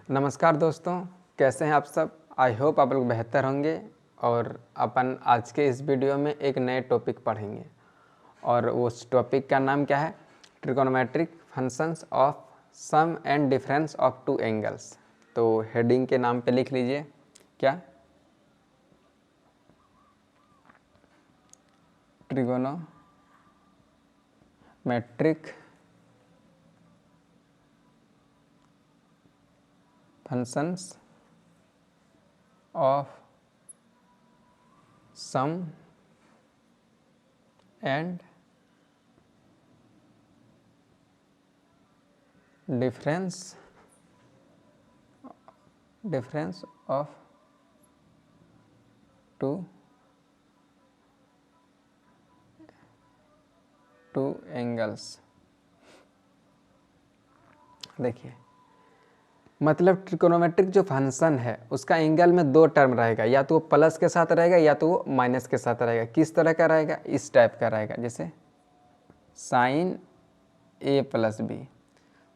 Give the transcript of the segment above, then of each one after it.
नमस्कार दोस्तों, कैसे हैं आप सब। आई होप आप लोग बेहतर होंगे। और अपन आज के इस वीडियो में एक नए टॉपिक पढ़ेंगे और उस टॉपिक का नाम क्या है, trigonometric functions of sum and difference of two angles. तो हेडिंग के नाम पे लिख लीजिए क्या, trigonometric functions of sum and difference of two angles. देखिए, मतलब ट्रिकोनोमेट्रिक जो फंक्शन है उसका एंगल में दो टर्म रहेगा, या तो वो प्लस के साथ रहेगा या तो वो माइनस के साथ रहेगा। किस तरह का रहेगा, इस टाइप का रहेगा, जैसे साइन ए प्लस बी।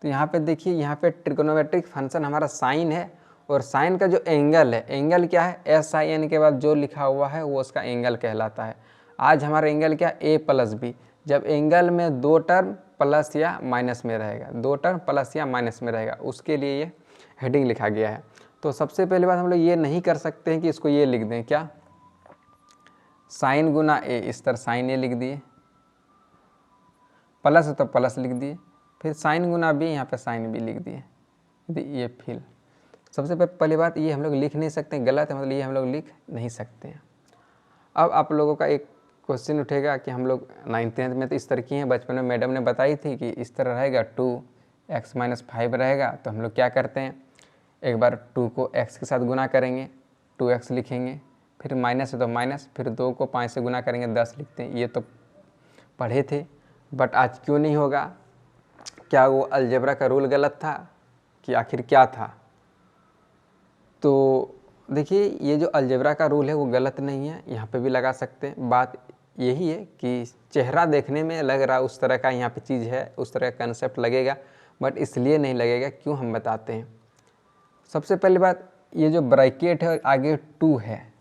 तो यहाँ पे देखिए, यहाँ पे ट्रिकोनोमेट्रिक फंक्शन हमारा साइन है और साइन का जो एंगल है, एंगल क्या है, एस आई एन के बाद जो लिखा हुआ है वो उसका एंगल कहलाता है। आज हमारा एंगल क्या, ए प्लस बी। जब एंगल में दो टर्म प्लस या माइनस में रहेगा, दो टर्म प्लस या माइनस में रहेगा, उसके लिए ये हेडिंग लिखा गया है। तो सबसे पहले बात, हम लोग ये नहीं कर सकते हैं कि इसको ये लिख दें क्या, साइन गुना ए, इस तरह साइन ए लिख दिए, प्लस है तो प्लस लिख दिए, फिर साइन गुना बी, यहाँ पे साइन बी लिख दिए। ये फिर सबसे पहली बात, ये हम लोग लिख नहीं सकते, गलत है, मतलब ये हम लोग लिख नहीं सकते हैं। अब आप लोगों का एक क्वेश्चन उठेगा कि हम लोग 9th में तो इस तरह की हैं, बचपन में मैडम ने बताई थी कि इस तरह रहेगा, 2x-5 रहेगा। तो हम लोग क्या करते हैं, एक बार 2 को x के साथ गुना करेंगे, 2x लिखेंगे, फिर माइनस है तो माइनस, फिर 2 को 5 से गुना करेंगे, 10 लिखते हैं। ये तो पढ़े थे, बट आज क्यों नहीं होगा। क्या वो अलजेब्रा का रूल गलत था कि आखिर क्या था। तो देखिए, ये जो अलजेब्रा का रूल है वो गलत नहीं है, यहाँ पे भी लगा सकते हैं। बात यही है कि चेहरा देखने में लग रहा उस तरह का यहाँ पे चीज़ है, उस तरह का कंसेप्ट लगेगा, बट इसलिए नहीं लगेगा, क्यों हम बताते हैं। सबसे पहली बात, ये जो ब्रैकेट है आगे 2 है,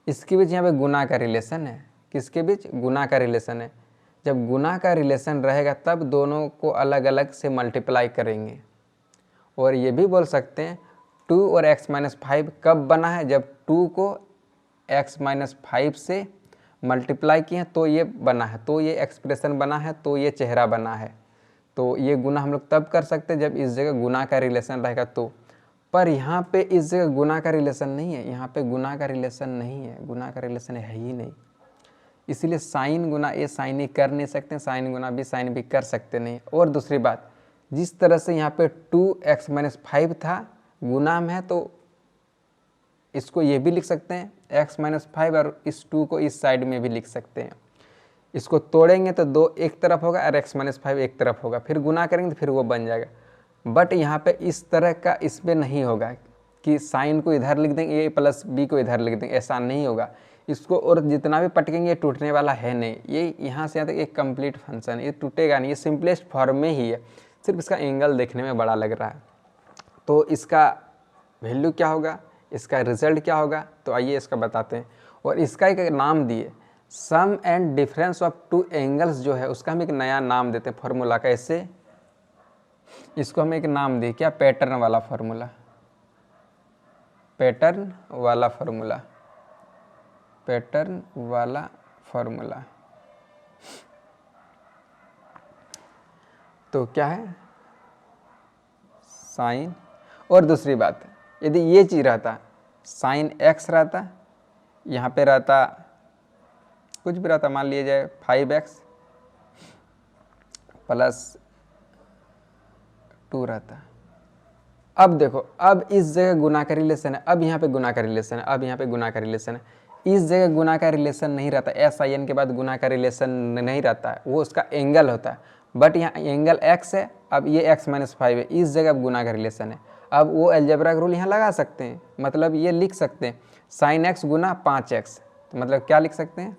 इसके बीच यहाँ पे गुना का रिलेशन है। किसके बीच, गुना का रिलेशन है। जब गुना का रिलेशन रहेगा तब दोनों को अलग अलग से मल्टीप्लाई करेंगे। और ये भी बोल सकते हैं 2 और x-5 कब बना है, जब 2 को x-5 से मल्टीप्लाई किए तो ये बना है, तो ये एक्सप्रेशन बना है, तो ये चेहरा बना है। तो ये गुना हम लोग तब कर सकते हैं जब इस जगह गुना का रिलेशन रहेगा तो। पर यहाँ पे इस जगह गुना का रिलेशन नहीं है, यहाँ पे गुना का रिलेशन नहीं है, गुना का रिलेशन है ही नहीं। इसीलिए साइन गुना ए साइन ए कर नहीं सकते, साइन गुना बी साइन बी कर सकते नहीं। और दूसरी बात, जिस तरह से यहाँ पे 2x-5 था गुना में है, तो इसको ये भी लिख सकते हैं x-5, और इस 2 को इस साइड में भी लिख सकते हैं। इसको तोड़ेंगे तो 2 एक तरफ होगा और x-5 एक तरफ होगा, फिर गुना करेंगे तो फिर वो बन जाएगा। बट यहाँ पे इस तरह का इसमें नहीं होगा कि साइन को इधर लिख देंगे, ए प्लस बी को इधर लिख देंगे, ऐसा नहीं होगा। इसको और जितना भी पटकेंगे ये टूटने वाला है नहीं। ये यहाँ से यहाँ तक एक कंप्लीट फंक्शन है, ये टूटेगा नहीं, ये सिंपलेस्ट फॉर्म में ही है, सिर्फ इसका एंगल देखने में बड़ा लग रहा है। तो इसका वैल्यू क्या होगा, इसका रिजल्ट क्या होगा, तो आइए इसका बताते हैं। और इसका एक नाम दिए, sum and difference of two angles जो है उसका हम एक नया नाम देते हैं फॉर्मूला का। ऐसे इसको हम एक नाम दिए क्या, पैटर्न वाला फॉर्मूला, पैटर्न वाला फॉर्मूला, पैटर्न वाला फॉर्मूला। तो क्या है, साइन। और दूसरी बात, यदि ये चीज़ रहता, साइन x रहता, यहाँ पे रहता कुछ भी रहता, मान लिया जाए 5x + 2 रहता। अब देखो, अब इस जगह गुना का रिलेशन है, अब यहाँ पे गुना का रिलेशन है, अब यहाँ पे गुना का रिलेशन है। इस जगह गुना का रिलेशन नहीं रहता, एस आई एन के बाद गुना का रिलेशन नहीं रहता है, वो उसका एंगल होता है। बट यहाँ एंगल x है, अब ये x-5 है, इस जगह अब गुना का रिलेशन है। अब वो अलजेब्रा का रूल यहाँ लगा सकते हैं, मतलब ये लिख सकते हैं साइन x गुना 5x। तो मतलब क्या लिख सकते हैं,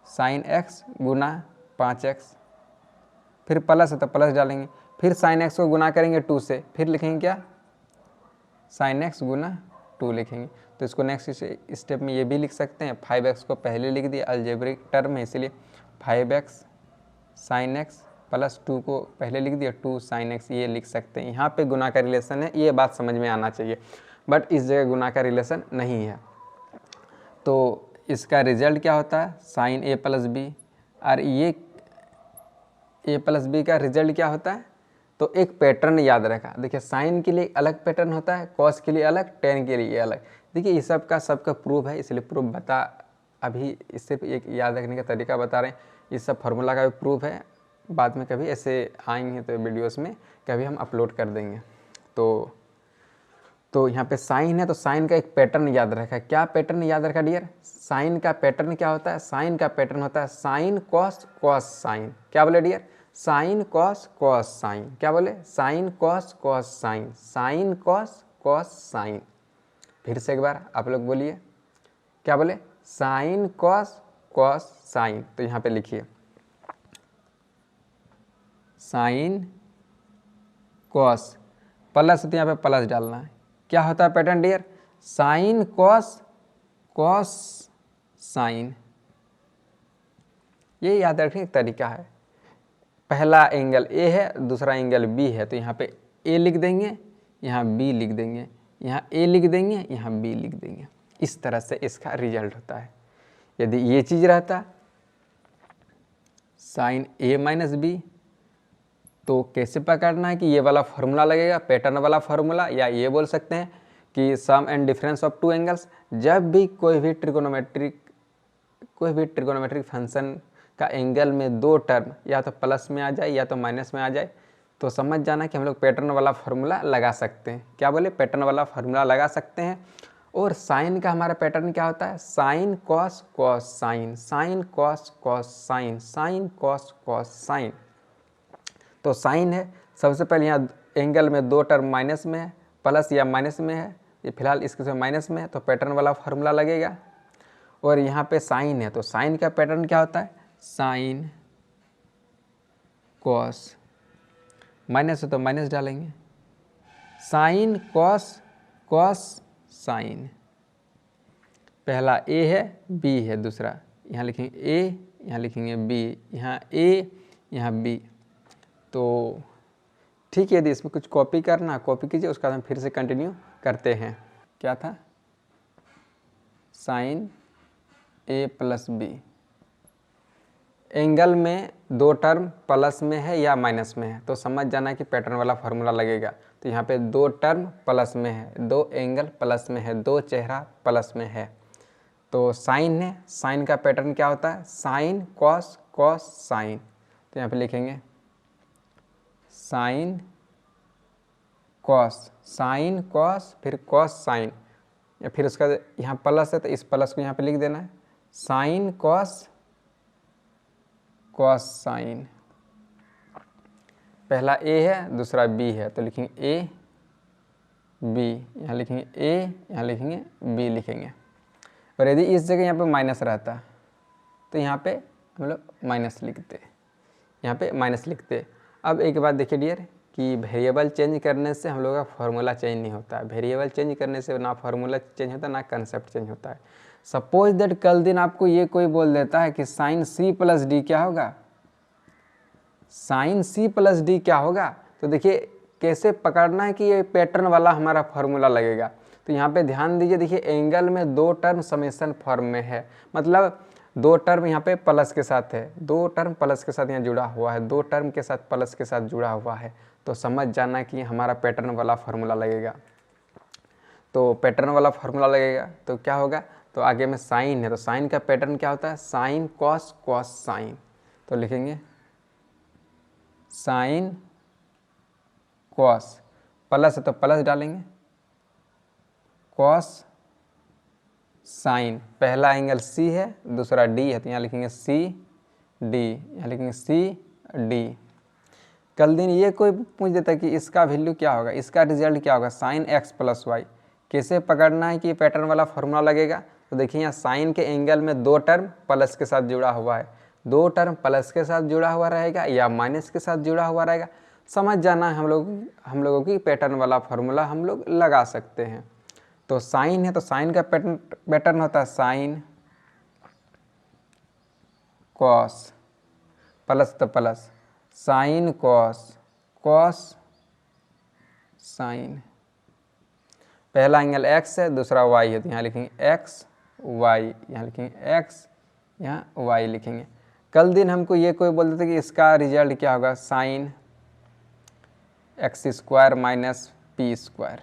साइन x गुना 5x, फिर प्लस है तो प्लस डालेंगे, फिर साइन x को गुना करेंगे 2 से, फिर लिखेंगे क्या, साइन एक्स गुना 2 लिखेंगे। तो इसको नेक्स्ट स्टेप में ये भी लिख सकते हैं, 5x को पहले लिख दिया अलजेब्रिक टर्म है इसलिए 5x साइन एक्स प्लस 2 को पहले लिख दिया 2 साइन एक्स, ये लिख सकते हैं। यहाँ पे गुना का रिलेशन है, ये बात समझ में आना चाहिए, बट इस जगह गुना का रिलेशन नहीं है। तो इसका रिजल्ट क्या होता है, साइन ए प्लस बी, और ये ए प्लस बी का रिजल्ट क्या होता है। तो एक पैटर्न याद रखा, देखिए साइन के लिए अलग पैटर्न होता है, कॉस के लिए अलग, टेन के लिए अलग। देखिए ये सबका प्रूफ है, इसलिए प्रूफ बता, अभी सिर्फ एक याद रखने का तरीका बता रहे हैं। ये सब फार्मूला का भी प्रूफ है, बाद में कभी ऐसे आएंगे तो वीडियोस में कभी हम अपलोड कर देंगे। तो यहाँ पे साइन है, तो साइन का एक पैटर्न याद रखा। क्या पैटर्न याद रखा डियर, साइन का पैटर्न क्या होता है, साइन का पैटर्न होता है साइन कॉस कॉस साइन। क्या बोले dear, sine cos cos sine. क्या बोले, sine cos cos sine, sine cos cos sine. फिर से एक बार आप लोग बोलिए, क्या बोले, साइन कॉस कॉस साइन। तो यहाँ पे लिखिए साइन कॉस प्लस, तो यहाँ पे प्लस डालना है। क्या होता है pattern dear, sine cos cos sine. ये याद रखने का तरीका है। पहला एंगल ए है, दूसरा एंगल बी है, तो यहाँ पे ए लिख देंगे, यहाँ बी लिख देंगे, यहाँ ए लिख देंगे, यहाँ बी लिख देंगे। इस तरह से इसका रिजल्ट होता है। यदि ये चीज़ रहता साइन ए माइनस बी, तो कैसे पकड़ना है कि ये वाला फार्मूला लगेगा, पैटर्न वाला फार्मूला, या ये बोल सकते हैं कि sum and difference of two angles. जब भी कोई भी ट्रिगोनोमेट्रिक फंक्शन का एंगल में दो टर्म या तो प्लस में आ जाए या तो माइनस में आ जाए, तो समझ जाना कि हम लोग पैटर्न वाला फार्मूला लगा सकते हैं। क्या बोले, पैटर्न वाला फार्मूला लगा सकते हैं। और साइन का हमारा पैटर्न क्या होता है, sign cos cos sine, sine cos cos sine, sine cos cos sine. तो साइन है, सबसे पहले यहाँ एंगल में दो टर्म माइनस में है, प्लस या माइनस में है, ये फिलहाल इसके से माइनस में है, तो पैटर्न वाला फार्मूला लगेगा। और यहाँ पे साइन है, तो साइन का पैटर्न क्या होता है, साइन कॉस, माइनस है तो माइनस डालेंगे, साइन कॉस कॉस साइन। पहला ए है, बी है दूसरा, यहाँ लिखेंगे ए, यहाँ लिखेंगे बी, यहाँ ए, यहाँ बी। तो ठीक है, यदि इसमें कुछ कॉपी करना कॉपी कीजिए, उसका हम फिर से कंटिन्यू करते हैं। क्या था, साइन ए प्लस बी, एंगल में दो टर्म प्लस में है या माइनस में है, तो समझ जाना कि पैटर्न वाला फार्मूला लगेगा। तो यहाँ पे दो टर्म प्लस में है, दो एंगल प्लस में है, दो चेहरा प्लस में है, तो साइन है। साइन का पैटर्न क्या होता है, साइन कॉस कॉस साइन। तो यहाँ पे लिखेंगे साइन कॉस, साइन कॉस, फिर कॉस साइन, या फिर उसका यहाँ प्लस है तो इस प्लस को यहाँ पे लिख देना है, साइन कॉस कॉस साइन। पहला ए है, दूसरा बी है, तो लिखेंगे ए बी, यहाँ लिखेंगे ए, यहाँ लिखेंगे बी लिखेंगे। और यदि इस जगह यहाँ पे माइनस रहता तो यहाँ पे हम लोग माइनस लिखते, यहाँ पे माइनस लिखते। अब एक बात देखिए डियर कि वेरिएबल चेंज करने से हम लोग का फार्मूला चेंज नहीं होता है। वेरिएबल चेंज करने से ना फार्मूला चेंज होता है ना कंसेप्ट चेंज होता है। सपोज दैट कल दिन आपको ये कोई बोल देता है कि साइन सी प्लस डी क्या होगा, साइन सी प्लस डी क्या होगा, तो देखिए कैसे पकड़ना है कि ये पैटर्न वाला हमारा फार्मूला लगेगा। तो यहाँ पे ध्यान दीजिए, देखिए एंगल में दो टर्म समेशन फॉर्म में है, मतलब दो टर्म यहाँ पे प्लस के साथ है, दो टर्म प्लस के साथ यहाँ जुड़ा हुआ है, दो टर्म के साथ प्लस के साथ जुड़ा हुआ है, तो समझ जाना कि हमारा पैटर्न वाला फार्मूला लगेगा। तो पैटर्न वाला फार्मूला लगेगा तो क्या होगा, तो आगे में साइन है, तो साइन का पैटर्न क्या होता है, साइन कॉस कॉस साइन। तो लिखेंगे साइन कॉस, प्लस है तो प्लस डालेंगे, कॉस साइन। पहला एंगल सी है, दूसरा डी है, तो यहाँ लिखेंगे सी डी, यहाँ लिखेंगे सी डी। कल दिन ये कोई पूछ देता है कि इसका वैल्यू क्या होगा, इसका रिजल्ट क्या होगा, साइन एक्स प्लस वाई। कैसे पकड़ना है कि पैटर्न वाला फार्मूला लगेगा, तो देखिए यहाँ साइन के एंगल में दो टर्म प्लस के साथ जुड़ा हुआ है, दो टर्म प्लस के साथ जुड़ा हुआ रहेगा या माइनस के साथ जुड़ा हुआ रहेगा, समझ जाना है हम लोगों की पैटर्न वाला फार्मूला हम लोग लगा सकते हैं। तो साइन है तो साइन का पैटर्न होता है साइन कॉस प्लस तो plus sign cos cos sign. पहला एंगल x है, दूसरा y है, तो यहाँ लिखेंगे x y, यहाँ लिखेंगे x, यहाँ y लिखेंगे। कल दिन हमको ये कोई बोलते थे कि इसका रिजल्ट क्या होगा, sign x² minus p²।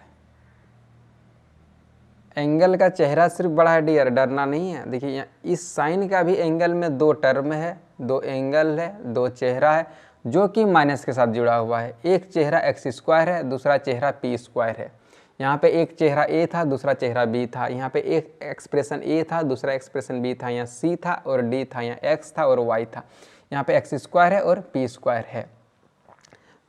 Angle का चेहरा सिर्फ बड़ा है डियर, डरना नहीं है। देखिए यहाँ इस साइन का भी एंगल में दो टर्म है, दो एंगल है, दो चेहरा है जो कि माइनस के साथ जुड़ा हुआ है। एक चेहरा x² है, दूसरा चेहरा p² है। यहाँ पे एक चेहरा a था, दूसरा चेहरा b था। यहाँ पे एक एक्सप्रेशन a था, दूसरा एक्सप्रेशन b था। यहाँ c था और d था, यहाँ x था और y था। यहाँ पे x² है और p² है।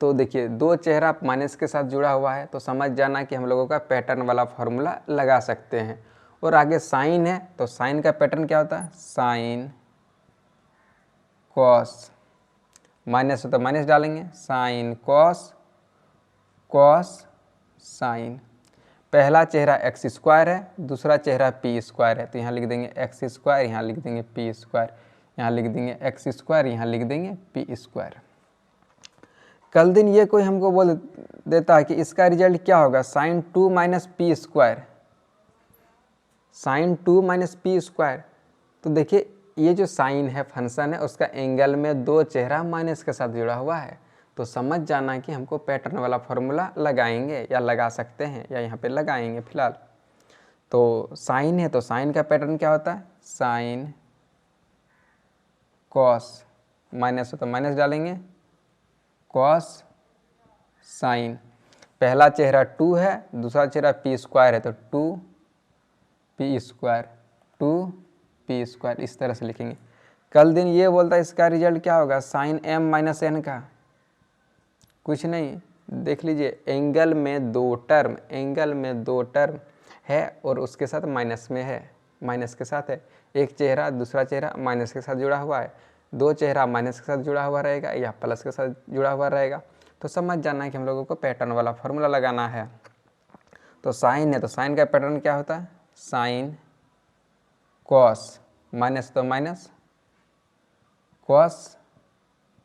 तो देखिए दो चेहरा माइनस के साथ जुड़ा हुआ है, तो समझ जाना कि हम लोगों का पैटर्न वाला फॉर्मूला लगा सकते हैं। और आगे साइन है तो साइन का पैटर्न क्या होता है, साइन कॉस, माइनस हो तो माइनस डालेंगे, साइन कॉस कॉस साइन। पहला चेहरा x² है, दूसरा चेहरा p² है, तो यहाँ लिख देंगे x², यहाँ लिख देंगे p², यहाँ लिख देंगे x², यहाँ लिख देंगे p²। कल दिन ये कोई हमको बोल देता है कि इसका रिजल्ट क्या होगा, sign 2 minus p², sign 2 minus p²। तो देखिए ये जो साइन है फंक्शन है उसका एंगल में दो चेहरा माइनस के साथ जुड़ा हुआ है, तो समझ जाना कि हमको पैटर्न वाला फॉर्मूला लगाएंगे या लगा सकते हैं या यहाँ पे लगाएंगे फिलहाल। तो साइन है तो साइन का पैटर्न क्या होता है, साइन कॉस, माइनस हो तो माइनस डालेंगे, कॉस साइन। पहला चेहरा 2 है, दूसरा चेहरा p² है, तो 2p², इस तरह से लिखेंगे। कल दिन ये बोलता है इसका रिजल्ट क्या होगा, साइन m माइनस n का, कुछ नहीं, देख लीजिए एंगल में दो टर्म, एंगल में दो टर्म है और उसके साथ माइनस में है, माइनस के साथ है। एक चेहरा दूसरा चेहरा माइनस के साथ जुड़ा हुआ है, दो चेहरा माइनस के साथ जुड़ा हुआ रहेगा या प्लस के साथ जुड़ा हुआ रहेगा। तो समझ जाना है कि हम लोगों को पैटर्न वाला फॉर्मूला लगाना है। तो साइन है तो साइन का पैटर्न क्या होता है, साइन कॉस, माइनस तो माइनस, कॉस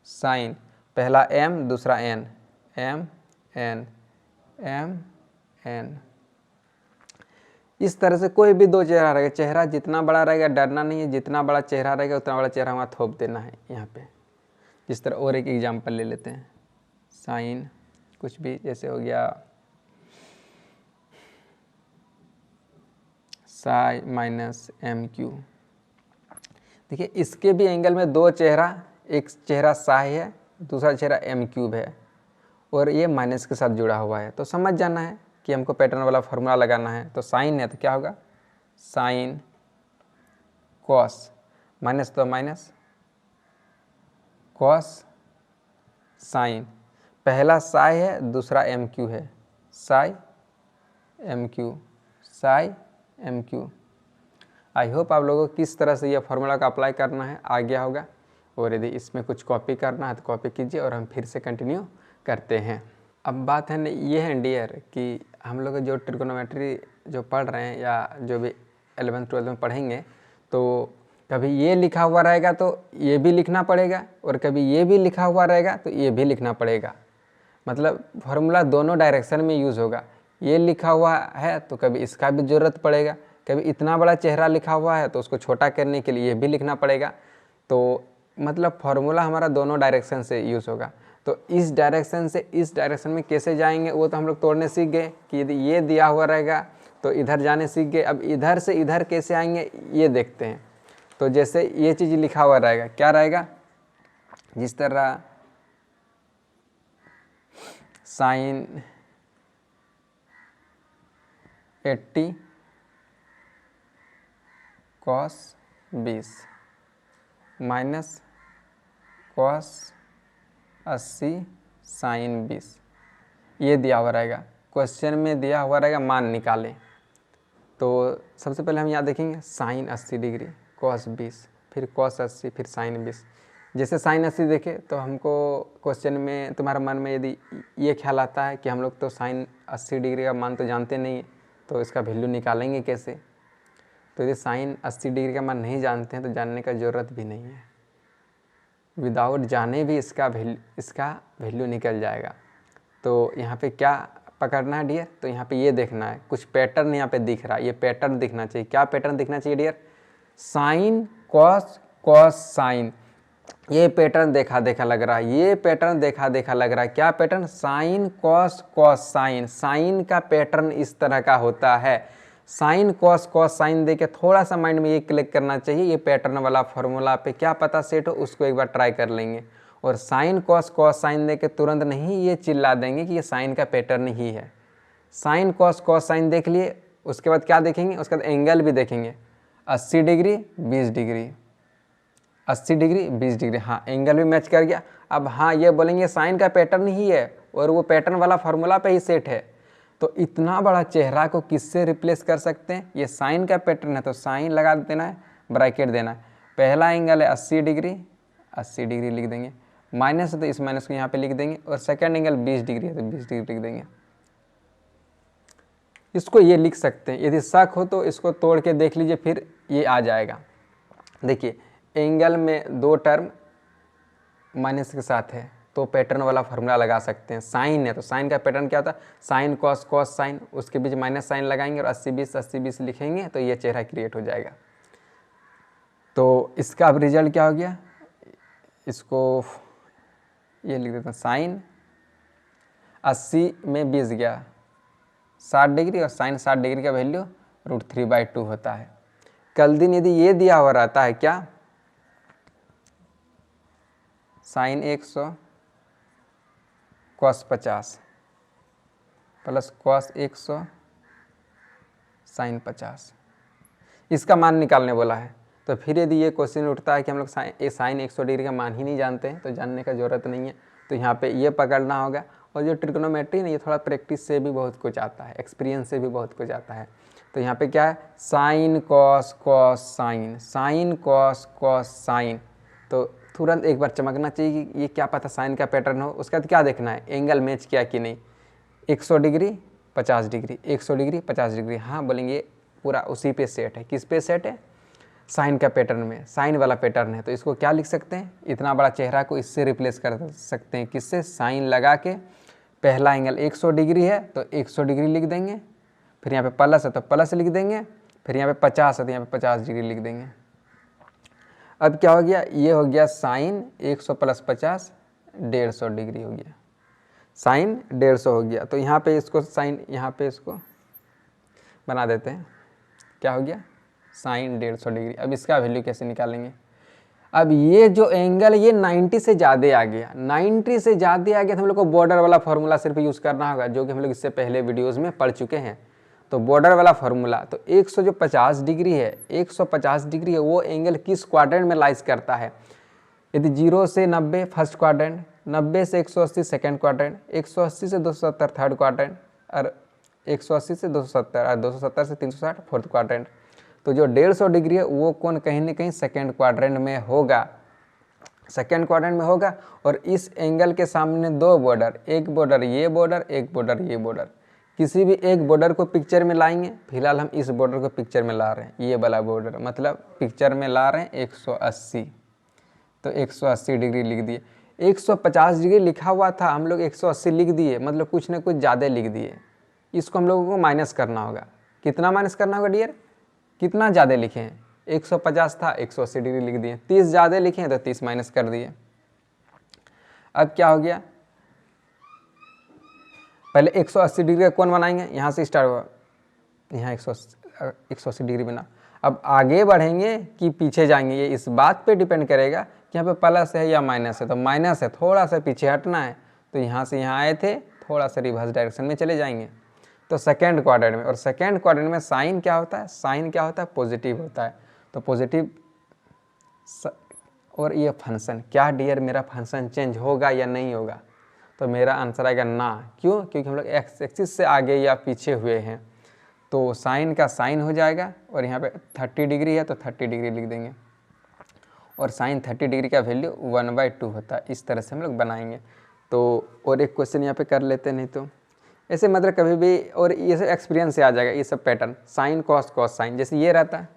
साइन। पहला m दूसरा n, m n m n। इस तरह से कोई भी दो चेहरा रहेगा, चेहरा जितना बड़ा रहेगा डरना नहीं है, जितना बड़ा चेहरा रहेगा उतना बड़ा चेहरा वहाँ थोप देना है यहाँ पे। जिस तरह और एक एग्जांपल ले लेते हैं, साइन कुछ भी, जैसे हो गया साई माइनस m³। देखिए इसके भी एंगल में दो चेहरा, एक चेहरा साई है, दूसरा चेहरा m³ है और ये माइनस के साथ जुड़ा हुआ है। तो समझ जाना है कि हमको पैटर्न वाला फॉर्मूला लगाना है। तो साइन है तो क्या होगा, साइन कॉस, माइनस तो माइनस, कॉस साइन। पहला साई है दूसरा m³ है, Sai m³, Sai m³। I hope आप लोगों को किस तरह से यह फार्मूला का अप्लाई करना है आ गया होगा। और यदि इसमें कुछ कॉपी करना है तो कॉपी कीजिए और हम फिर से कंटिन्यू करते हैं। अब बात है ये है डियर कि हम लोग जो ट्रिग्नोमेट्री जो पढ़ रहे हैं या जो भी 11th 12th में पढ़ेंगे, तो कभी ये लिखा हुआ रहेगा तो ये भी लिखना पड़ेगा और कभी ये भी लिखा हुआ रहेगा तो ये भी लिखना पड़ेगा। मतलब फार्मूला दोनों डायरेक्शन में यूज़ होगा। ये लिखा हुआ है तो कभी इसका भी ज़रूरत पड़ेगा, कभी इतना बड़ा चेहरा लिखा हुआ है तो उसको छोटा करने के लिए ये भी लिखना पड़ेगा। तो मतलब फार्मूला हमारा दोनों डायरेक्शन से यूज़ होगा। तो इस डायरेक्शन से इस डायरेक्शन में कैसे जाएंगे वो तो हम लोग तोड़ने सीख गए कि यदि ये दिया हुआ रहेगा तो इधर जाने सीख गए। अब इधर से इधर कैसे आएंगे ये देखते हैं। तो जैसे ये चीज़ लिखा हुआ रहेगा, क्या रहेगा, जिस तरह sine 80 cos 20 minus cos 80 sine 20, ये दिया हुआ रहेगा। क्वेश्चन में दिया हुआ रहेगा मान निकालें। तो सबसे पहले हम यहाँ देखेंगे साइन 80 डिग्री, कॉस 20, फिर कॉस 80, फिर साइन 20। जैसे साइन 80 देखे तो हमको क्वेश्चन में तुम्हारे मन में यदि ये ख्याल आता है कि हम लोग तो साइन 80 डिग्री का मान तो जानते नहीं, तो इसका वैल्यू निकालेंगे कैसे। तो यदि साइन 80 डिग्री का मान नहीं जानते हैं तो जानने का ज़रूरत भी नहीं है, विदाउट जाने भी इसका वैल्यू निकल जाएगा। तो यहाँ पे क्या पकड़ना है डियर, तो यहाँ पे ये देखना है, कुछ पैटर्न यहाँ पे दिख रहा है, ये पैटर्न दिखना चाहिए। क्या पैटर्न दिखना चाहिए dear, sine cos cos sine, ये पैटर्न देखा देखा लग रहा है, ये पैटर्न देखा देखा लग रहा है। क्या pattern, sine cos cos sine, sine का पैटर्न इस तरह का होता है। साइन कॉस कॉस साइन देके थोड़ा सा माइंड में ये क्लिक करना चाहिए, ये पैटर्न वाला फॉर्मूला पे क्या पता सेट हो, उसको एक बार ट्राई कर लेंगे। और साइन कॉस कॉस साइन देके तुरंत नहीं ये चिल्ला देंगे कि ये साइन का पैटर्न ही है। साइन कॉस कॉस साइन देख लिए, उसके बाद क्या देखेंगे, उसके बाद एंगल भी देखेंगे, 80 डिग्री 20 डिग्री, 80 डिग्री 20 डिग्री, हाँ एंगल भी मैच कर गया। अब हाँ ये बोलेंगे साइन का पैटर्न ही है और वो पैटर्न वाला फार्मूला पे ही सेट है। तो इतना बड़ा चेहरा को किससे रिप्लेस कर सकते हैं, ये साइन का पैटर्न है तो साइन लगा देना है, ब्रैकेट देना है। पहला एंगल है 80 डिग्री, 80 डिग्री लिख देंगे, माइनस है तो इस माइनस को यहाँ पे लिख देंगे, और सेकेंड एंगल 20 डिग्री है तो 20 डिग्री लिख देंगे। इसको ये लिख सकते हैं, यदि शक हो तो इसको तोड़ के देख लीजिए, फिर ये आ जाएगा। देखिए एंगल में 2 टर्म माइनस के साथ है तो पैटर्न वाला फार्मूला लगा सकते हैं। साइन है तो साइन का पैटर्न क्या होता है, साइन कॉस कॉस साइन, उसके बीच माइनस साइन लगाएंगे और 80 20 लिखेंगे तो ये चेहरा क्रिएट हो जाएगा। तो इसका अब रिजल्ट क्या हो गया, इसको ये लिख देते हैं, साइन 80 में 20 गया 60 डिग्री, और साइन 60 डिग्री का वैल्यू √3/2 होता है। कल दिन यदि ये दिया हुआ रहता है क्या, sine 100 cos 50 plus cos 100 sine 50, इसका मान निकालने बोला है। तो फिर यदि ये क्वेश्चन उठता है कि हम लोग साइन 100 डिग्री का मान ही नहीं जानते हैं तो जानने का ज़रूरत नहीं है, तो यहाँ पे ये पकड़ना होगा। और जो ट्रिग्नोमेट्री है ये थोड़ा प्रैक्टिस से भी बहुत कुछ आता है, एक्सपीरियंस से भी बहुत कुछ आता है। तो यहाँ पे क्या है, sign cos cos sine, sine cos cos sine, तो तुरंत एक बार चमकना चाहिए कि ये क्या पता साइन का पैटर्न हो। उसके बाद क्या देखना है, एंगल मैच किया कि नहीं, 100 डिग्री 50 डिग्री, 100 डिग्री 50 डिग्री, हाँ बोलेंगे पूरा उसी पे सेट है। किस पे सेट है, साइन का पैटर्न में, साइन वाला पैटर्न है। तो इसको क्या लिख सकते हैं, इतना बड़ा चेहरा को इससे रिप्लेस कर सकते हैं, किससे, साइन लगा के। पहला एंगल 100 डिग्री है तो 100 डिग्री लिख देंगे, फिर यहाँ पे प्लस है तो प्लस लिख देंगे, फिर यहाँ पे 50 है तो यहाँ पे 50 डिग्री लिख देंगे। अब क्या हो गया, ये हो गया साइन 100 + 50 150 डिग्री हो गया, साइन 150 हो गया। तो यहाँ पे इसको साइन, यहाँ पे इसको बना देते हैं, क्या हो गया, साइन 150 डिग्री। अब इसका वैल्यू कैसे निकालेंगे, अब ये जो एंगल ये 90 से ज़्यादा आ गया, 90 से ज़्यादा आ गया तो हम लोग को बॉर्डर वाला फार्मूला सिर्फ यूज़ करना होगा, जो कि हम लोग इससे पहले वीडियोज़ में पढ़ चुके हैं। तो बॉर्डर वाला फार्मूला, तो 100 जो 50 डिग्री है, 150 डिग्री है, वो एंगल किस क्वाड्रेंट में लाइज करता है। यदि 0 से 90 फर्स्ट क्वाड्रेंट, 90 से 180 सेकंड क्वाड्रेंट, 180 से 270 थर्ड क्वाड्रेंट, और 180 से 270 और 270 से 360 फोर्थ क्वाड्रेंट। तो जो 150 डिग्री है वो कौन कहीं ना कहीं सेकंड क्वाड्रेंट में होगा, सेकंड क्वाड्रेंट में होगा। और इस एंगल के सामने 2 बॉर्डर, एक बॉर्डर ये बॉर्डर, एक बॉर्डर ये बॉर्डर, किसी भी एक बॉर्डर को पिक्चर में लाएंगे। फिलहाल हम इस बॉर्डर को पिक्चर में ला रहे हैं, ये वाला बॉर्डर मतलब पिक्चर में ला रहे हैं 180, तो 180 डिग्री लिख दिए। 150 डिग्री लिखा हुआ था, हम लोग 180 लिख दिए, मतलब कुछ ना कुछ ज़्यादा लिख दिए। इसको हम लोगों को माइनस करना होगा, कितना माइनस करना होगा डियर, कितना ज़्यादा लिखे हैं, 150 था 180 डिग्री लिख दिए, 30 ज़्यादा लिखे हैं तो 30 माइनस कर दिए। अब क्या हो गया, पहले 180 डिग्री का कौन बनाएंगे, यहाँ से स्टार्ट हुआ, यहाँ 180 डिग्री बना। अब आगे बढ़ेंगे कि पीछे जाएंगे, ये इस बात पे डिपेंड करेगा कि यहाँ पे प्लस है या माइनस है। तो माइनस है, थोड़ा सा पीछे हटना है, तो यहाँ से यहाँ आए थे, थोड़ा सा रिवर्स डायरेक्शन में चले जाएंगे तो सेकेंड क्वाड्रेंट में। और सेकेंड क्वाड्रेंट में साइन क्या होता है, साइन क्या होता है, पॉजिटिव होता है। तो पॉजिटिव, और ये फंक्शन क्या डियर, मेरा फंक्शन चेंज होगा या नहीं होगा, तो मेरा आंसर आएगा ना। क्यों, क्योंकि हम लोग एक्स एक्सिस से आगे या पीछे हुए हैं। तो साइन का साइन हो जाएगा, और यहाँ पे 30 डिग्री है तो 30 डिग्री लिख देंगे। और साइन 30 डिग्री का वैल्यू 1/2 होता है। इस तरह से हम लोग बनाएंगे। तो और एक क्वेश्चन यहाँ पे कर लेते हैं, नहीं तो ऐसे मतलब कभी भी, और ये सब एक्सपीरियंस से आ जाएगा ये सब pattern, sine cos cos sign जैसे ये रहता है।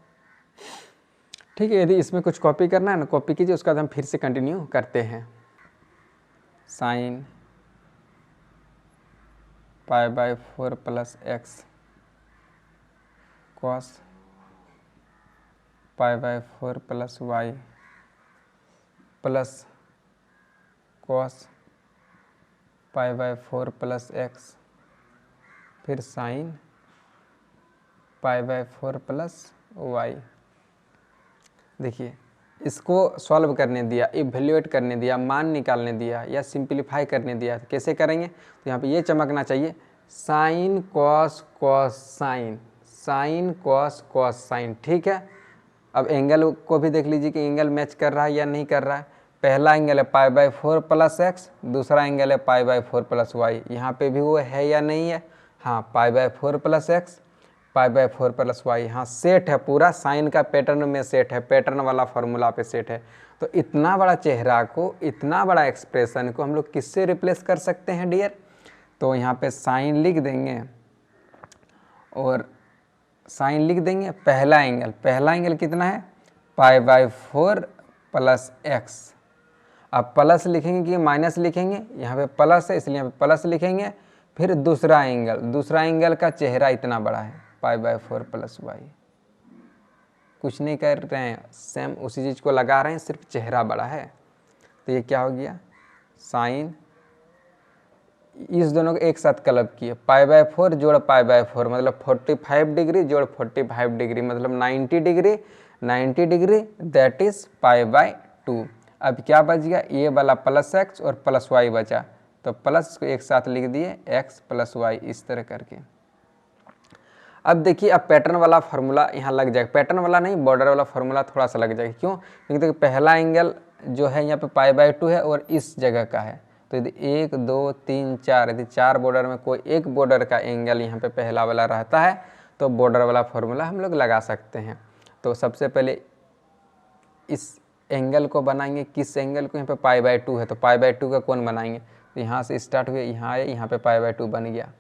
ठीक है, यदि इसमें कुछ कॉपी करना है ना कॉपी कीजिए, उसका हम फिर से कंटिन्यू करते हैं। Sine π/4 plus x cos π/4 plus y plus cos π/4 plus x, फिर साइन π/4 प्लस वाई। देखिए इसको सॉल्व करने दिया, इवैल्यूएट करने दिया, मान निकालने दिया या सिंप्लीफाई करने दिया, तो कैसे करेंगे? तो यहाँ पे ये चमकना चाहिए, sign cos cos sine, sine cos cos sign. ठीक है, अब एंगल को भी देख लीजिए कि एंगल मैच कर रहा है या नहीं कर रहा है। पहला एंगल है π/4 प्लस एक्स, दूसरा एंगल है π/4 प्लस वाई। यहाँ पे भी वो है या नहीं है? हाँ, π/4 प्लस एक्स, π/4 प्लस वाई। हाँ सेट है, पूरा साइन का पैटर्न में सेट है, पैटर्न वाला फार्मूला पे सेट है। तो इतना बड़ा चेहरा को, इतना बड़ा एक्सप्रेशन को हम लोग किससे रिप्लेस कर सकते हैं डियर? तो यहाँ पे साइन लिख देंगे और साइन लिख देंगे, पहला एंगल कितना है? π/4 प्लस एक्स। अब प्लस लिखेंगे कि माइनस लिखेंगे? यहाँ पे प्लस है इसलिए यहाँ पे प्लस लिखेंगे। फिर दूसरा एंगल का चेहरा इतना बड़ा है, π/4 प्लस वाई। कुछ नहीं कर रहे हैं, सेम उसी चीज़ को लगा रहे हैं, सिर्फ चेहरा बड़ा है। तो ये क्या हो गया? साइन, इस दोनों को एक साथ क्लब किए, π/4 जोड़ π/4 मतलब 45 डिग्री जोड़ 45 डिग्री मतलब 90 डिग्री, 90 डिग्री दैट इज π/2। अब क्या बच गया? ये वाला प्लस एक्स और प्लस वाई बचा, तो प्लस को एक साथ लिख दिए एक्स प्लस वाई, इस तरह करके। अब देखिए, अब पैटर्न वाला फार्मूला यहाँ लग जाएगा, पैटर्न वाला नहीं बॉर्डर वाला फार्मूला थोड़ा सा लग जाएगा। क्यों? क्योंकि देखिए पहला एंगल जो है यहाँ पे π/2 है और इस जगह का है। तो यदि 1 2 3 4, यदि 4 बॉर्डर में कोई एक बॉर्डर का एंगल यहाँ पे पहला वाला रहता है तो बॉर्डर वाला फार्मूला हम लोग लगा सकते हैं। तो सबसे पहले इस एंगल को बनाएंगे, किस एंगल को? यहाँ पे π/2 है तो π/2 का कौन बनाएंगे? तो यहाँ से स्टार्ट हुए, यहाँ आए, यहाँ पे π/2 बन गया।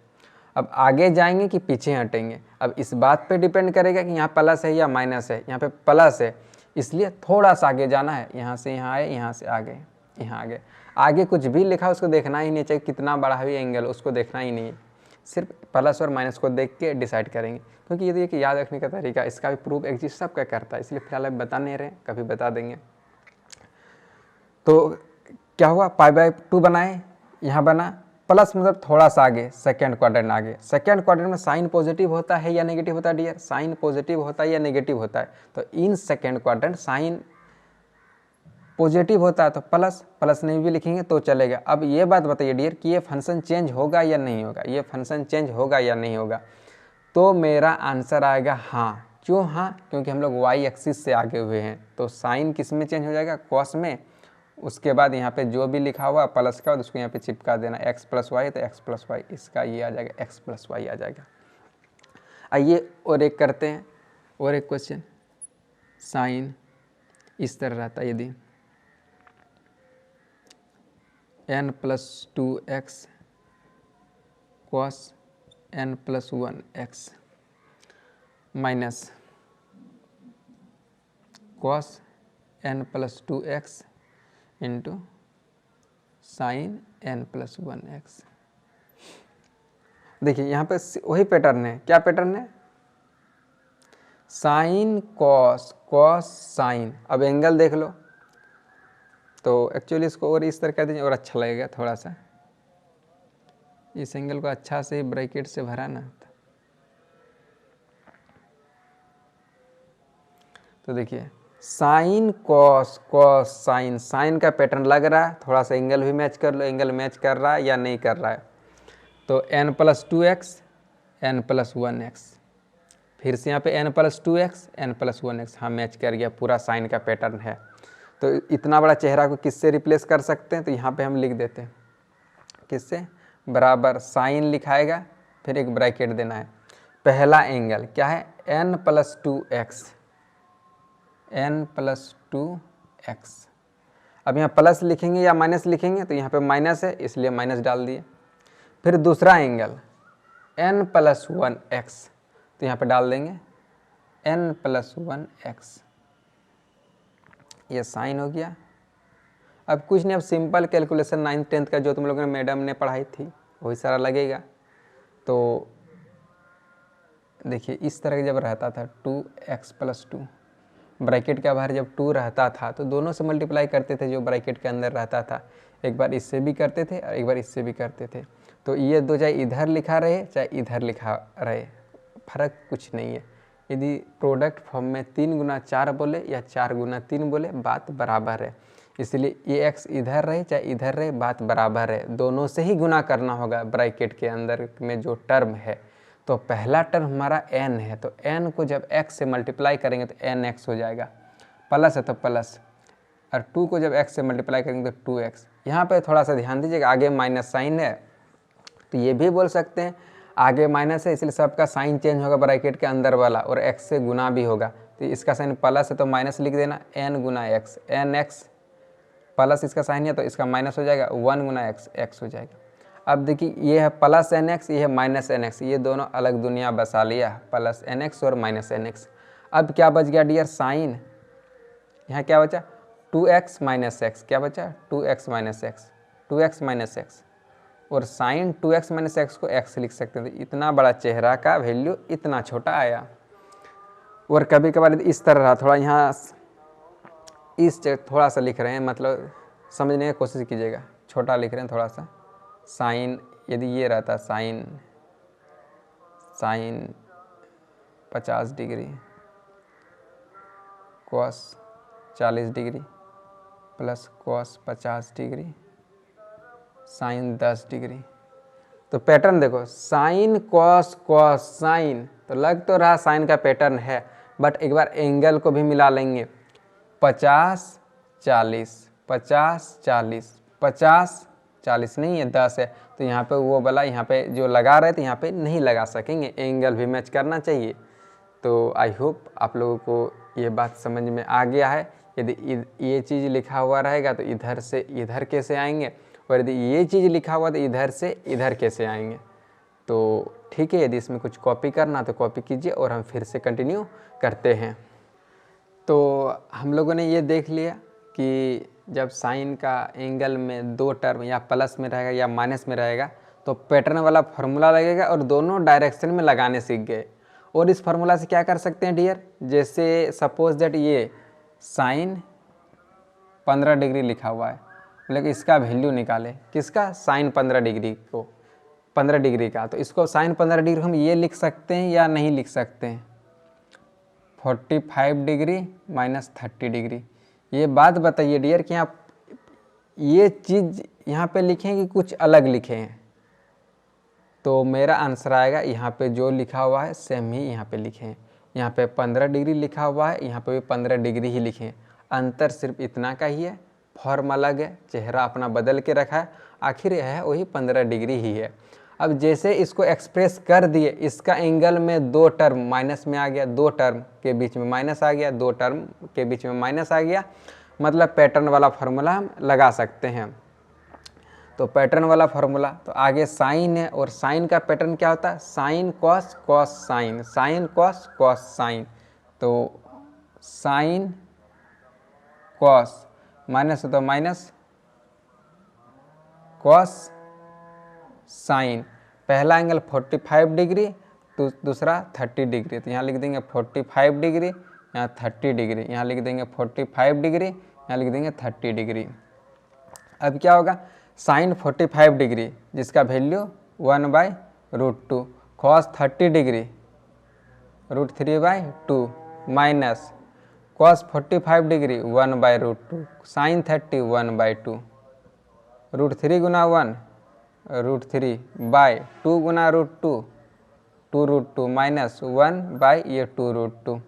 अब आगे जाएंगे कि पीछे हटेंगे, अब इस बात पे डिपेंड करेगा कि यहाँ प्लस है या माइनस है। यहाँ पे प्लस है इसलिए थोड़ा सा आगे जाना है, यहाँ से यहाँ आए, यहाँ से आगे, यहाँ आगे। आगे कुछ भी लिखा उसको देखना ही नहीं चाहिए, कितना बड़ा है एंगल उसको देखना ही नहीं है, सिर्फ प्लस और माइनस को देख के डिसाइड करेंगे। क्योंकि ये देखिए याद रखने का तरीका, इसका भी प्रूफ एग्जिस्ट सबका करता है, इसलिए फिलहाल बता नहीं रहे, कभी बता देंगे। तो क्या हुआ? π/2 बनाए, यहाँ बना, प्लस मतलब थोड़ा सा आगे, सेकेंड क्वाड्रेंट आगे। सेकेंड क्वाड्रेंट में साइन पॉजिटिव होता है या नेगेटिव होता है डियर? साइन पॉजिटिव होता है या नेगेटिव होता है? तो in second quadrant sine positive होता है तो प्लस नहीं भी लिखेंगे तो चलेगा। अब ये बात बताइए डियर कि ये फंक्शन चेंज होगा या नहीं होगा? ये फंक्शन चेंज होगा या नहीं होगा? तो मेरा आंसर आएगा हाँ। क्यों हाँ? क्योंकि हम लोग वाई एक्सिस से आगे हुए हैं, तो साइन किस में चेंज हो जाएगा? कॉस में। उसके बाद यहाँ पे जो भी लिखा हुआ प्लस का उसको यहाँ पे चिपका देना, एक्स प्लस वाई, तो एक्स प्लस वाई, इसका ये आ जाएगा एक्स प्लस वाई आ जाएगा। आइए और एक करते हैं, और एक क्वेश्चन। साइन इस तरह रहता है, यदि n + 2x cos n + 1x minus cos n + 2x into sine n + 1x। देखिए यहाँ पे वही पैटर्न है, क्या पैटर्न है? Sign cos, cos sign. अब एंगल देख लो, तो एक्चुअली इसको और इस तरह कर दीजिए और अच्छा लगेगा थोड़ा सा। इस एंगल को अच्छा से ब्रैकेट से भरा ना, तो देखिए sine cos, cos sine, sine का पैटर्न लग रहा है, थोड़ा सा एंगल भी मैच कर लो, एंगल मैच कर रहा है या नहीं कर रहा है। तो n + 2x n + 1x, फिर से यहाँ पे n + 2x n + 1x, हाँ मैच कर गया, पूरा साइन का पैटर्न है। तो इतना बड़ा चेहरा को किससे रिप्लेस कर सकते हैं? तो यहाँ पे हम लिख देते हैं किससे? बराबर साइन लिखाएगा, फिर एक ब्रैकेट देना है। पहला एंगल क्या है? n + 2x, n + 2 x. अब यहाँ प्लस लिखेंगे या माइनस लिखेंगे, तो यहाँ पे माइनस है इसलिए माइनस डाल दिए। फिर दूसरा एंगल n+1x, तो यहाँ पे डाल देंगे n+1x, ये साइन हो गया। अब कुछ नहीं, अब सिंपल कैलकुलेशन 9th 10th का जो तुम लोगों ने मैडम ने पढ़ाई थी वही सारा लगेगा। तो देखिए इस तरह जब रहता था 2x+2, ब्रैकेट के बाहर जब 2 रहता था तो दोनों से मल्टीप्लाई करते थे जो ब्रैकेट के अंदर रहता था, एक बार इससे भी करते थे और एक बार इससे भी करते थे। तो ये दो चाहे इधर लिखा रहे चाहे इधर लिखा रहे, फ़र्क कुछ नहीं है। यदि प्रोडक्ट फॉर्म में 3 गुना 4 बोले या 4 गुना 3 बोले, बात बराबर है। इसलिए ये x इधर रहे चाहे इधर रहे, बात बराबर है, दोनों से ही गुना करना होगा ब्रैकेट के अंदर में जो टर्म है। तो पहला टर्म हमारा n है, तो n को जब x से मल्टीप्लाई करेंगे तो nx हो जाएगा, प्लस है तो प्लस, और 2 को जब x से मल्टीप्लाई करेंगे तो 2x। यहाँ पे थोड़ा सा ध्यान दीजिएगा, आगे माइनस साइन है तो ये भी बोल सकते हैं आगे माइनस है इसलिए सबका साइन चेंज होगा ब्रैकेट के अंदर वाला, और x से गुना भी होगा। तो इसका साइन प्लस है तो माइनस लिख देना, n गुना x, nx प्लस इसका साइन है तो इसका माइनस हो जाएगा, 1 गुना x, x हो जाएगा। अब देखिए ये है प्लस nx, ये है माइनस nx, ये दोनों अलग दुनिया बसा लिया, प्लस nx और माइनस nx। अब क्या बच गया डियर, साइन। यहाँ क्या बचा 2x माइनस एक्स, क्या बचा 2x minus x, 2x minus x, और साइन 2x माइनस एक्स को x लिख सकते थे। इतना बड़ा चेहरा का वैल्यू इतना छोटा आया। और कभी कभार इस तरह रहा, थोड़ा यहाँ इस थोड़ा सा लिख रहे हैं, मतलब समझने की कोशिश कीजिएगा, छोटा लिख रहे हैं थोड़ा सा। साइन यदि ये रहता sine 50 degree, cos 40 degree, plus cos 50 degree, sine 10 degree. तो पैटर्न देखो, साइन कॉस कॉस साइन, तो लग तो रहा साइन का पैटर्न है, बट एक बार एंगल को भी मिला लेंगे। 50 40 50 40 50 40 नहीं है 10 है, तो यहाँ पे वो वाला यहाँ पे जो लगा रहे थे यहाँ पे नहीं लगा सकेंगे, एंगल भी मैच करना चाहिए। तो आई होप आप लोगों को ये बात समझ में आ गया है। यदि ये चीज़ लिखा हुआ रहेगा तो इधर से इधर कैसे आएंगे, और यदि ये चीज़ लिखा हुआ तो इधर से इधर कैसे आएंगे। तो ठीक है, यदि इसमें कुछ कॉपी करना तो कॉपी कीजिए और हम फिर से कंटिन्यू करते हैं। तो हम लोगों ने ये देख लिया कि जब साइन का एंगल में 2 टर्म या प्लस में रहेगा या माइनस में रहेगा तो पैटर्न वाला फार्मूला लगेगा, और दोनों डायरेक्शन में लगाने सीख गए। और इस फार्मूला से क्या कर सकते हैं डियर, जैसे सपोज दैट ये साइन 15 डिग्री लिखा हुआ है, मतलब इसका वैल्यू निकाले, किसका, साइन 15 डिग्री को, 15 डिग्री का। तो इसको साइन 15 डिग्री हम ये लिख सकते हैं या नहीं लिख सकते हैं, 45 डिग्री माइनस 30 डिग्री। ये बात बताइए डियर कि आप ये चीज़ यहाँ पे लिखें कि कुछ अलग लिखे हैं। तो मेरा आंसर आएगा यहाँ पे जो लिखा हुआ है सेम ही यहाँ पे लिखे हैं। यहाँ पे 15 डिग्री लिखा हुआ है, यहाँ पे भी 15 डिग्री ही लिखे हैं। अंतर सिर्फ इतना का ही है, फॉर्म अलग है, चेहरा अपना बदल के रखा है, आखिर यह है वही 15 डिग्री ही है। अब जैसे इसको एक्सप्रेस कर दिए, इसका एंगल में 2 टर्म माइनस में आ गया, 2 टर्म के बीच में माइनस आ गया, 2 टर्म के बीच में माइनस आ गया, मतलब पैटर्न वाला फार्मूला हम लगा सकते हैं। तो पैटर्न वाला फार्मूला, तो आगे साइन है, और साइन का पैटर्न क्या होता है, sign cos cos sine, sine cos cos sine. तो साइन कॉस माइनस है तो माइनस कॉस साइन, पहला एंगल 45 डिग्री तो दूसरा 30 डिग्री। तो यहाँ लिख देंगे 45 डिग्री, यहाँ 30 डिग्री, यहाँ लिख देंगे 45 डिग्री, यहाँ लिख देंगे 30 डिग्री। अब क्या होगा, साइन 45 डिग्री जिसका value 1/√2, cos 30 degree √3/2 minus cos 45 degree 1/√2, sine 30 1/2, √3 गुना 1 √3 बाय 2 गुना √2 2√2 माइनस 1/2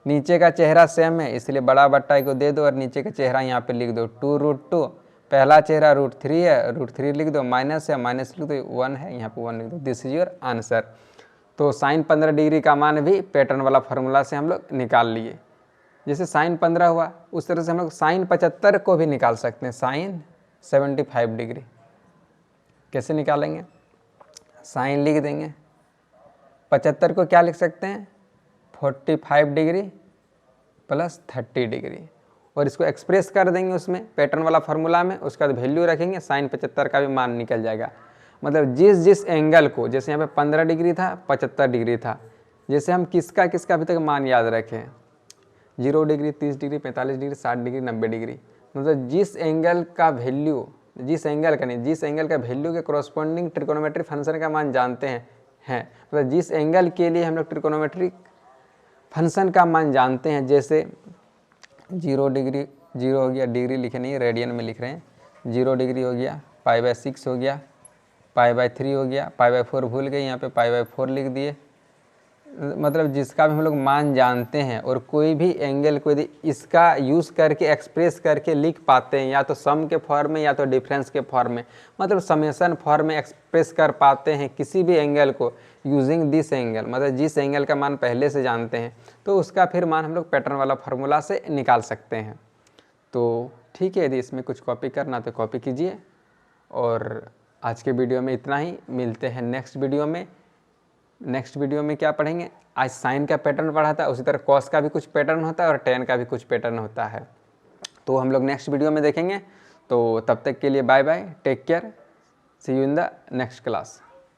नीचे का चेहरा सेम है इसलिए बड़ा बट्टा को दे दो और नीचे का चेहरा यहाँ पे लिख दो 2√2, पहला चेहरा √3 है, √3 लिख दो, माइनस है माइनस लिख दो, 1 है यहाँ पे 1 लिख दो। This is your answer. तो साइन 15 डिग्री का मान भी पैटर्न वाला फार्मूला से हम लोग निकाल लिए। जैसे साइन 15 हुआ उस तरह से हम लोग साइन 75 को भी निकाल सकते हैं, साइन 75 डिग्री। कैसे निकालेंगे? साइन लिख देंगे, 75 को क्या लिख सकते हैं, 45 डिग्री प्लस 30 डिग्री, और इसको एक्सप्रेस कर देंगे उसमें पैटर्न वाला फार्मूला में। उसका वैल्यू रखेंगे, साइन 75 का भी मान निकल जाएगा। मतलब जिस एंगल को, जैसे यहाँ पे 15 डिग्री था, 75 डिग्री था, जैसे हम किसका अभी तक मान याद रखें, 0 degree, 30 degree, 45 degree, 60 degree, 90 degree. मतलब जिस एंगल का वैल्यू, जिस एंगल का वैल्यू के कॉरस्पॉन्डिंग ट्रिकोनोमेट्रिक फंक्शन का मान जानते हैं मतलब जिस एंगल के लिए हम लोग ट्रिकोनोमेट्रिक फंक्शन का मान जानते हैं, जैसे 0 डिग्री, 0 हो गया, डिग्री लिखे नहीं, रेडियन में लिख रहे हैं, 0 डिग्री हो गया, π/6 हो गया, π/3 हो गया, π/4 भूल गए, यहाँ पे π/4 लिख दिए। मतलब जिसका भी हम लोग मान जानते हैं, और कोई भी एंगल को यदि इसका यूज़ करके एक्सप्रेस करके लिख पाते हैं, या तो सम के फॉर्म में या तो डिफरेंस के फॉर्म में, मतलब समेशन फॉर्म में एक्सप्रेस कर पाते हैं किसी भी एंगल को यूजिंग दिस एंगल, मतलब जिस एंगल का मान पहले से जानते हैं, तो उसका फिर मान हम लोग पैटर्न वाला फार्मूला से निकाल सकते हैं। तो ठीक है, यदि इसमें कुछ कॉपी करना तो कॉपी कीजिए। और आज के वीडियो में इतना ही, मिलते हैं नेक्स्ट वीडियो में। नेक्स्ट वीडियो में क्या पढ़ेंगे, आज साइन का पैटर्न पढ़ा था, उसी तरह कॉस का भी कुछ पैटर्न होता है और टेन का भी कुछ पैटर्न होता है, तो हम लोग नेक्स्ट वीडियो में देखेंगे। तो तब तक के लिए bye bye, take care, see you in the next class.